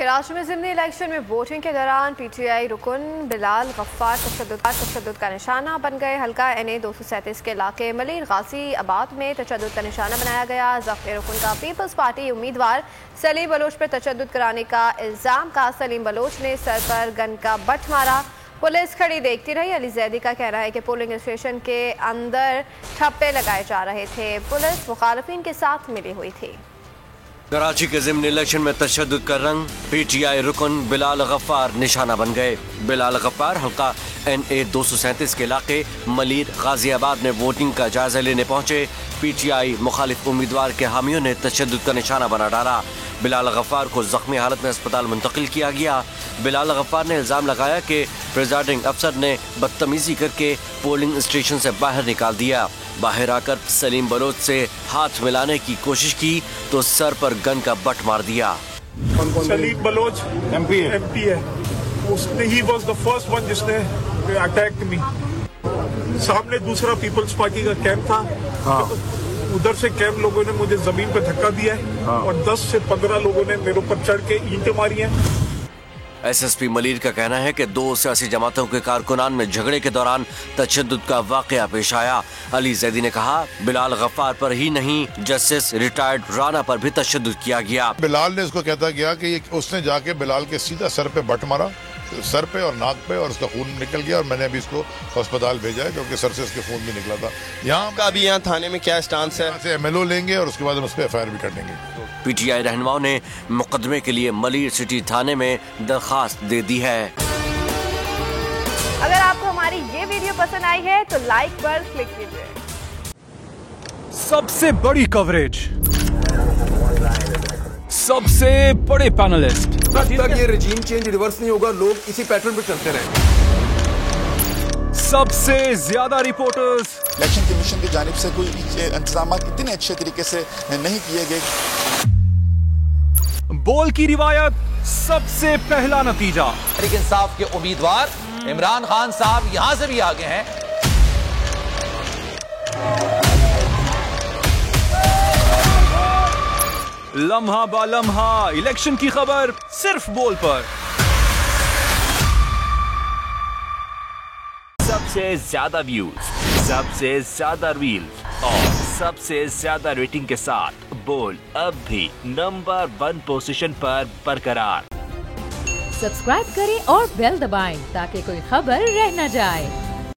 कराची में ज़िमनी इलेक्शन में वोटिंग के दौरान पीटीआई रुकन बिलाल गफ्फार तशद्दुद का निशाना बन गए। हल्का NA 237 के इलाके मलिर गाजी आबाद में तशद्दुद का निशाना बनाया गया। ज़ख्मी रुकन का पीपल्स पार्टी उम्मीदवार सलीम बलोच पर तशद्दुद कराने का इल्ज़ाम का। सलीम बलोच ने सर पर गन का बट मारा। पुलिस खड़ी देखती रही। अली जैदी का कहना है कि पोलिंग स्टेशन के अंदर ठप्पे लगाए जा रहे थे। पुलिस मुखालफिन के साथ मिली हुई थी। कराची के ज़िमनी इलेक्शन में तशद्दुद का रंग, पीटीआई रुकन बिलाल गफ्फार निशाना बन गए। बिलाल गफ्फार हल्का NA 237 के इलाके मलिर गाजियाबाद में वोटिंग का जायजा लेने पहुंचे। पीटीआई मुखालिफ उम्मीदवार के हामियों ने तशद्दुद का निशाना बना डाला। बिलाल गफ्फार को जख्मी हालत में अस्पताल मुंतकिल किया गया। बिलाल गफ्फार ने इल्ज़ाम लगाया कि प्रिजाइडिंग अफसर ने बदतमीजी करके पोलिंग स्टेशन से बाहर निकाल दिया। बाहर आकर सलीम बलोच से हाथ मिलाने की कोशिश की तो सर पर गन का बट मार दिया। सलीम बलोच MP है। उसने he was the first one जिसने अटैक मी। सामने दूसरा पीपल्स पार्टी का कैंप था। उधर से कैंप लोगों ने मुझे जमीन पे धक्का दिया है और 10 से 15 लोगों ने मेरे ऊपर चढ़ के ईंटें मारी हैं। SSP मलिर का कहना है कि 2 सियासी जमातों के कारकुनान में झगड़े के दौरान तशद्दुद का वाकया पेश आया। अली जैदी ने कहा बिलाल गफ्फार पर ही नहीं जस्टिस रिटायर्ड राना पर भी तशद्दुद किया गया। बिलाल ने इसको कहता गया कि उसने जाके बिलाल के सीधा सर पे बट मारा, सर पे और नाक पे, और उसका खून निकल गया और मैंने अभी इसको अस्पताल भेजा है क्योंकि सर से इसके खून भी निकला था। यहाँ का अभी यहाँ थाने में क्या स्टांस है, MLO लेंगे और उसके बाद हम उस पर FIR भी कर देंगे। पीटीआई रहनुमाओं ने मुकदमे के लिए मलिर सिटी थाने में दरखास्त दे दी है। अगर आपको हमारी ये वीडियो पसंद आई है तो लाइक पर क्लिक कीजिए। सबसे बड़ी कवरेज, सबसे बड़े पैनलिस्ट, जब तक ये रेजिम चेंज रिवर्स नहीं होगा लोग इसी पैटर्न पे चलते रहेंगे। सबसे ज्यादा रिपोर्टर्स, इलेक्शन कमीशन की जानिब से कोई इंतजाम इतने अच्छे तरीके से नहीं किए गए। बोल की रिवायत, सबसे पहला नतीजा। तहरीक इंसाफ के उम्मीदवार इमरान खान साहब यहां से भी आगे हैं। लम्हा बा लम्हा इलेक्शन की खबर सिर्फ बोल पर। सबसे ज्यादा व्यूज, सबसे ज्यादा रील्स और सबसे ज्यादा रेटिंग के साथ बोल अब भी नंबर 1 पोजीशन पर बरकरार। सब्सक्राइब करें और बेल दबाएं ताकि कोई खबर रह न जाए।